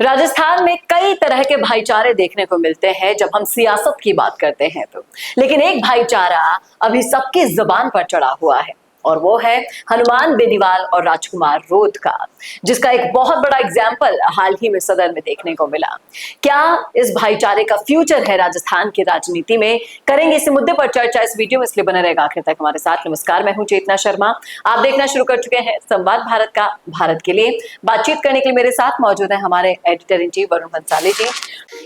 राजस्थान में कई तरह के भाईचारे देखने को मिलते हैं जब हम सियासत की बात करते हैं तो, लेकिन एक भाईचारा अभी सबकी जुबान पर चढ़ा हुआ है और वो है हनुमान बेनीवाल और राजकुमार रोध का, जिसका एक बहुत बड़ा एग्जाम्पल हाल ही में सदर में देखने को मिला। क्या इस भाईचारे का फ्यूचर है राजस्थान की राजनीति में? करेंगे इस मुद्दे पर चर्चा इस वीडियो में, इसलिए बने रहेगा आखिर तक हमारे साथ। नमस्कार, मैं हूं चेतना शर्मा। आप देखना शुरू कर चुके हैं संवाद भारत का। भारत के लिए बातचीत करने के लिए मेरे साथ मौजूद है हमारे editor in chief Varun Bhansali ji.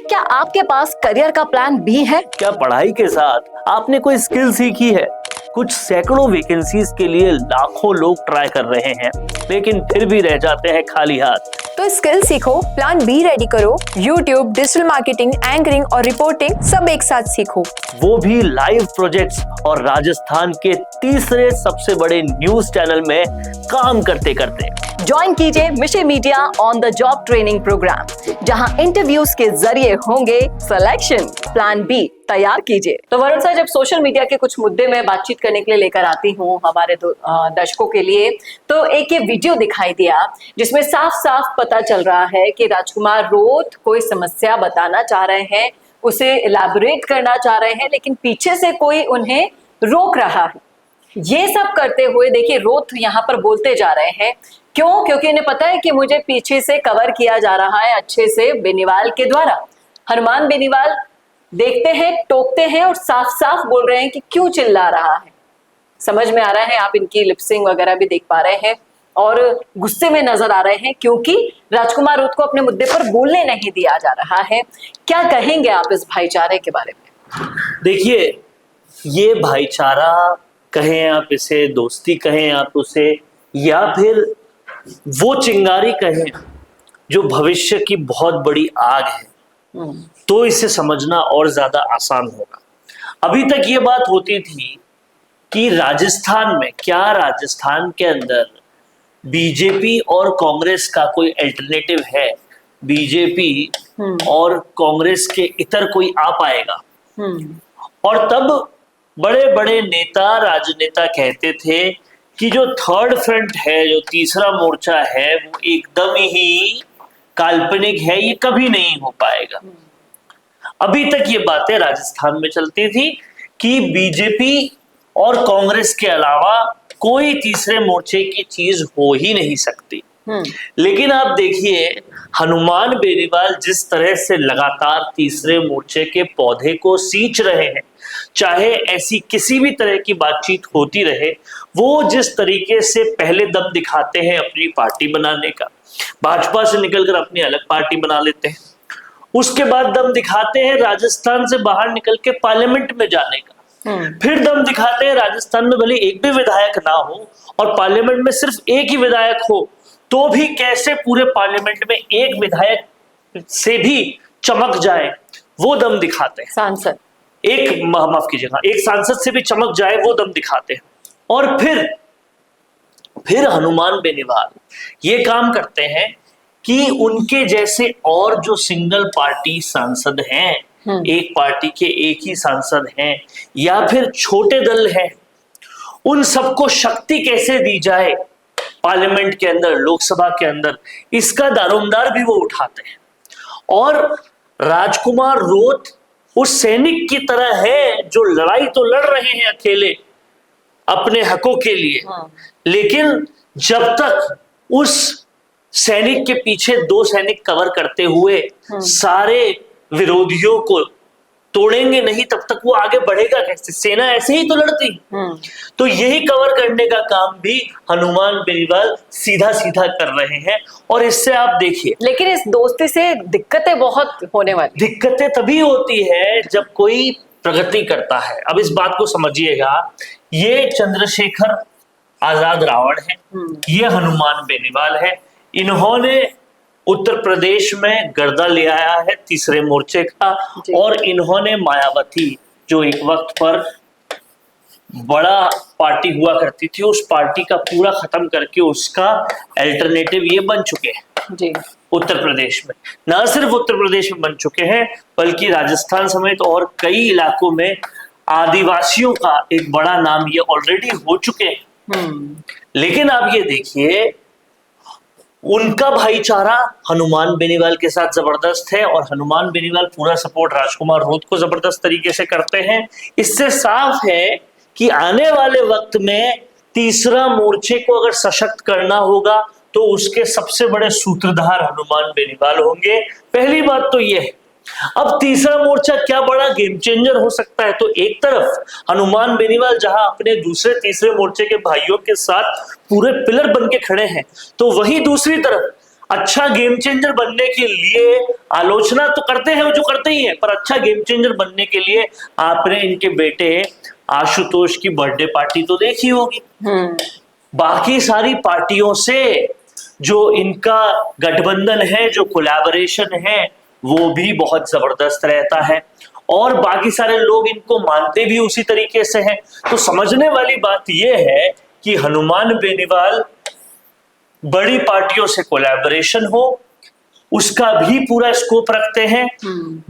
क्या आपके पास करियर का प्लान बी है? क्या पढ़ाई के साथ आपने कोई स्किल सीखी है? कुछ सैकड़ों वैकेंसीज के लिए लाखों लोग ट्राई कर रहे हैं, लेकिन फिर भी रह जाते हैं खाली हाथ। तो स्किल सीखो, प्लान बी रेडी करो। यूट्यूब, डिजिटल मार्केटिंग, एंकरिंग और रिपोर्टिंग सब एक साथ सीखो, वो भी लाइव प्रोजेक्ट्स और राजस्थान के तीसरे सबसे बड़े न्यूज चैनल में काम करते करते। ज्वाइन कीजिए mission media on the job training program, जहां इंटरव्यूज के जरिए होंगे सिलेक्शन। प्लान बी तैयार कीजिए। तो वरुण सर, जब सोशल मीडिया के कुछ मुद्दे में बातचीत करने के लिए लेकर आती हूँ हमारे दर्शकों के लिए, तो एक ये वीडियो दिखाई दिया जिसमें साफ साफ पता चल रहा है कि राजकुमार रोध कोई समस्या बताना चाह रहे हैं, उसे इलैबोरेट करना चाह रहे हैं, लेकिन पीछे से कोई उन्हें रोक रहा है। ये सब करते हुए देखिए रोध यहाँ पर बोलते जा रहे हैं। क्यों? क्योंकि इन्हें पता है कि मुझे पीछे से कवर किया जा रहा है अच्छे से बेनीवाल के द्वारा। हनुमान बेनीवाल देखते हैं, टोकते हैं और साफ साफ बोल रहे हैं कि क्यों चिल्ला रहा है। समझ में आ रहा है, आप इनकी लिपसिंग वगैरह भी देख पा रहे हैं और गुस्से में नजर आ रहे हैं क्योंकि राजकुमार रोध को अपने मुद्दे पर बोलने नहीं दिया जा रहा है। क्या कहेंगे आप इस भाईचारे के बारे में? देखिए, ये भाईचारा कहें आप इसे, दोस्ती कहें आप उसे, या फिर वो चिंगारी कहें जो भविष्य की बहुत बड़ी आग है, तो इसे समझना और ज्यादा आसान होगा। अभी तक ये बात होती थी कि राजस्थान में, क्या राजस्थान के अंदर बीजेपी और कांग्रेस का कोई अल्टरनेटिव है? बीजेपी और कांग्रेस के इतर कोई आ पाएगा? और तब बड़े बड़े नेता, राजनेता कहते थे कि जो थर्ड फ्रंट है, जो तीसरा मोर्चा है, वो एकदम ही काल्पनिक है, ये कभी नहीं हो पाएगा। अभी तक ये बातें राजस्थान में चलती थी कि बीजेपी और कांग्रेस के अलावा कोई तीसरे मोर्चे की चीज हो ही नहीं सकती। लेकिन आप देखिए, हनुमान बेनीवाल जिस तरह से लगातार तीसरे मोर्चे के पौधे को सींच रहे हैं, चाहे ऐसी किसी भी तरह की बातचीत होती रहे, वो जिस तरीके से पहले दम दिखाते हैं अपनी पार्टी बनाने का, भाजपा से निकलकर अपनी अलग पार्टी बना लेते हैं, उसके बाद दम दिखाते हैं राजस्थान से बाहर निकल के पार्लियामेंट में जाने का, फिर दम दिखाते हैं राजस्थान में भले एक भी विधायक ना हो और पार्लियामेंट में सिर्फ एक ही विधायक हो, तो भी कैसे पूरे पार्लियामेंट में एक विधायक से भी चमक जाए, वो दम दिखाते हैं। सांसद माफ कीजिएगा, एक सांसद से भी चमक जाए, वो दम दिखाते हैं। और फिर हनुमान बेनीवाल ये काम करते हैं कि उनके जैसे और जो सिंगल पार्टी सांसद हैं, एक पार्टी के एक ही सांसद हैं, या फिर छोटे दल हैं, उन सबको शक्ति कैसे दी जाए पार्लियामेंट के अंदर, लोकसभा के अंदर, इसका दारोमदार भी वो उठाते हैं। और राजकुमार रोध उस सैनिक की तरह है जो लड़ाई तो लड़ रहे हैं अकेले अपने हकों के लिए, लेकिन जब तक उस सैनिक के पीछे दो सैनिक कवर करते हुए सारे विरोधियों को तोड़ेंगे नहीं, तब तक वो आगे बढ़ेगा कैसे? सेना ऐसे ही तो लड़ती। तो यही कवर करने का काम भी हनुमान बेनीवाल सीधा सीधा कर रहे हैं। और इससे आप देखिए, लेकिन इस दोस्ती से दिक्कतें बहुत होने वाली। दिक्कतें तभी होती है जब कोई प्रगति करता है। अब इस बात को समझिएगा, ये चंद्रशेखर आजाद रावण है, ये हनुमान बेनीवाल है। इन्होंने उत्तर प्रदेश में गर्दा ले आया है तीसरे मोर्चे का, और इन्होंने मायावती, जो एक वक्त पर बड़ा पार्टी हुआ करती थी, उस पार्टी का पूरा खत्म करके उसका अल्टरनेटिव ये बन चुके हैं जी। उत्तर प्रदेश में, न सिर्फ उत्तर प्रदेश में बन चुके हैं, बल्कि राजस्थान समेत और कई इलाकों में आदिवासियों का एक बड़ा नाम ये ऑलरेडी हो चुके हैं। लेकिन आप ये देखिए, उनका भाईचारा हनुमान बेनीवाल के साथ जबरदस्त है और हनुमान बेनीवाल पूरा सपोर्ट राजकुमार रोत को जबरदस्त तरीके से करते हैं। इससे साफ है कि आने वाले वक्त में तीसरा मोर्चे को अगर सशक्त करना होगा तो उसके सबसे बड़े सूत्रधार हनुमान बेनीवाल होंगे। पहली बात तो यह है। अब तीसरा मोर्चा क्या बड़ा गेम चेंजर हो सकता है, तो एक तरफ हनुमान बेनीवाल जहां अपने दूसरे तीसरे मोर्चे के भाइयों के साथ पूरे पिलर बन के खड़े हैं, तो वहीं दूसरी तरफ अच्छा गेम चेंजर बनने के लिए आलोचना तो करते हैं, वो जो करते ही हैं, पर अच्छा गेम चेंजर बनने के लिए आपने इनके बेटे आशुतोष की बर्थडे पार्टी तो देखी होगी। बाकी सारी पार्टियों से जो इनका गठबंधन है, जो कोलैबोरेशन है, वो भी बहुत जबरदस्त रहता है और बाकी सारे लोग इनको मानते भी उसी तरीके से हैं। तो समझने वाली बात यह है कि हनुमान बेनीवाल बड़ी पार्टियों से कोलैबोरेशन हो उसका भी पूरा स्कोप रखते हैं।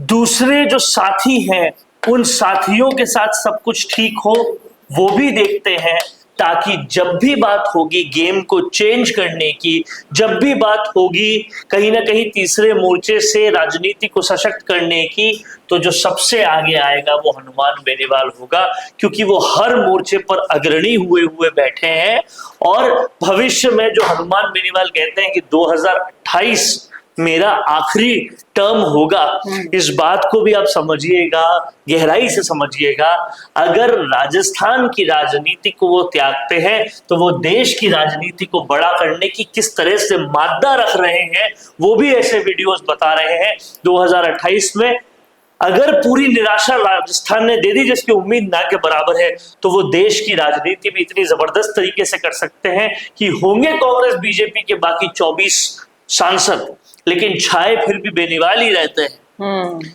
दूसरे जो साथी हैं उन साथियों के साथ सब कुछ ठीक हो वो भी देखते हैं, ताकि जब भी बात होगी गेम को चेंज करने की, जब भी बात होगी कहीं ना कहीं तीसरे मोर्चे से राजनीति को सशक्त करने की, तो जो सबसे आगे आएगा वो हनुमान बेनीवाल होगा, क्योंकि वो हर मोर्चे पर अग्रणी हुए बैठे हैं। और भविष्य में जो हनुमान बेनीवाल कहते हैं कि 2028 मेरा आखिरी टर्म होगा, इस बात को भी आप समझिएगा, गहराई से समझिएगा। अगर राजस्थान की राजनीति को वो त्यागते हैं तो वो देश की राजनीति को बड़ा करने की किस तरह से मादा रख रहे हैं, वो भी ऐसे वीडियोस बता रहे हैं। 2028 में अगर पूरी निराशा राजस्थान ने दे दी जिसकी उम्मीद ना के बराबर है, तो वो देश की राजनीति भी इतनी जबरदस्त तरीके से कर सकते हैं कि होंगे कांग्रेस बीजेपी के बाकी 24 सांसद, लेकिन छाए फिर भी बेनीवाल ही रहते हैं।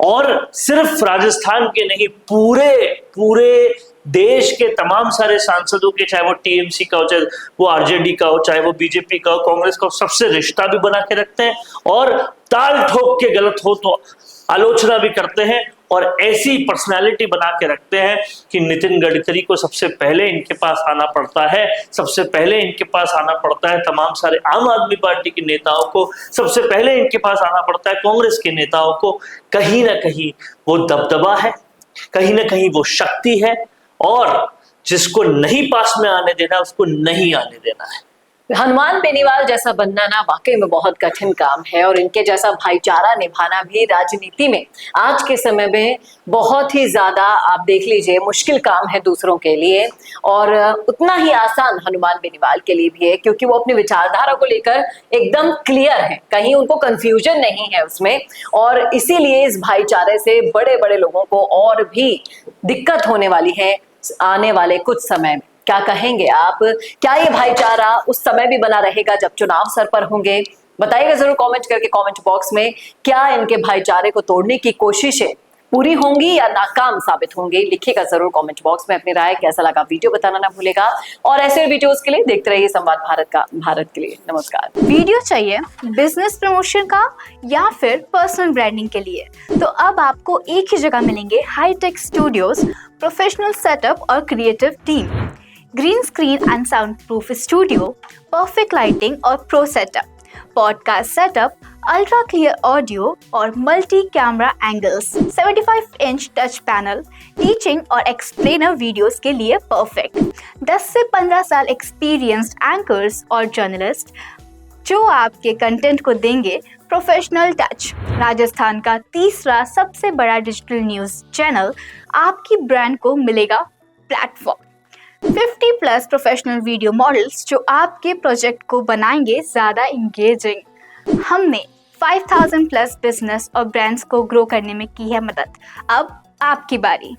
और सिर्फ राजस्थान के नहीं, पूरे देश के तमाम सारे सांसदों के, चाहे वो टीएमसी का हो, चाहे वो आरजेडी का हो, चाहे वो बीजेपी का हो, कांग्रेस का हो, सबसे रिश्ता भी बना के रखते हैं और ताल ठोक के गलत हो तो आलोचना भी करते हैं। और ऐसी पर्सनालिटी बना के रखते हैं कि नितिन गडकरी को सबसे पहले इनके पास आना पड़ता है, सबसे पहले इनके पास आना पड़ता है तमाम सारे आम आदमी पार्टी के नेताओं को, सबसे पहले इनके पास आना पड़ता है कांग्रेस के नेताओं को। कहीं ना कहीं वो दबदबा है, कहीं ना कहीं वो शक्ति है, और जिसको नहीं पास में आने देना उसको नहीं आने देना है। हनुमान बेनीवाल जैसा बनना ना वाकई में बहुत कठिन काम है, और इनके जैसा भाईचारा निभाना भी राजनीति में आज के समय में बहुत ही ज्यादा, आप देख लीजिए, मुश्किल काम है दूसरों के लिए, और उतना ही आसान हनुमान बेनीवाल के लिए भी है, क्योंकि वो अपनी विचारधारा को लेकर एकदम क्लियर है, कहीं उनको कंफ्यूजन नहीं है उसमें। और इसीलिए इस भाईचारे से बड़े बड़े लोगों को और भी दिक्कत होने वाली है आने वाले कुछ समय में। क्या कहेंगे आप? क्या ये भाईचारा उस समय भी बना रहेगा जब चुनाव सर पर होंगे? बताइएगा जरूर कमेंट करके कमेंट बॉक्स में। क्या इनके भाईचारे को तोड़ने की कोशिशें पूरी होंगी या नाकाम साबित होंगी? लिखिएगा जरूर कमेंट बॉक्स में अपनी राय। कैसा लगा वीडियो बताना ना भूलेगा, और ऐसे वीडियोस के लिए देखते रहिए संवाद भारत के लिए। नमस्कार। वीडियो चाहिए बिजनेस प्रमोशन का या फिर पर्सनल ब्रांडिंग के लिए, तो अब आपको एक ही जगह मिलेंगे हाईटेक स्टूडियोज, प्रोफेशनल सेटअप और creative team, green screen and soundproof studio, perfect lighting और pro setup, podcast setup, ultra clear audio और multi camera angles, 75 inch touch panel, teaching और एक्सप्लेनर वीडियोस के लिए परफेक्ट, 10 से 15 साल experienced anchors और journalist जो आपके कंटेंट को देंगे प्रोफेशनल टच। राजस्थान का तीसरा सबसे बड़ा डिजिटल न्यूज़ चैनल आपकी ब्रांड को मिलेगा प्लेटफॉर्म। 50+ प्रोफेशनल वीडियो मॉडल्स जो आपके प्रोजेक्ट को बनाएंगे ज़्यादा इंगेजिंग। हमने 5000+ बिजनेस और ब्रांड्स को ग्रो करने में की है मदद। अब आपकी बारी।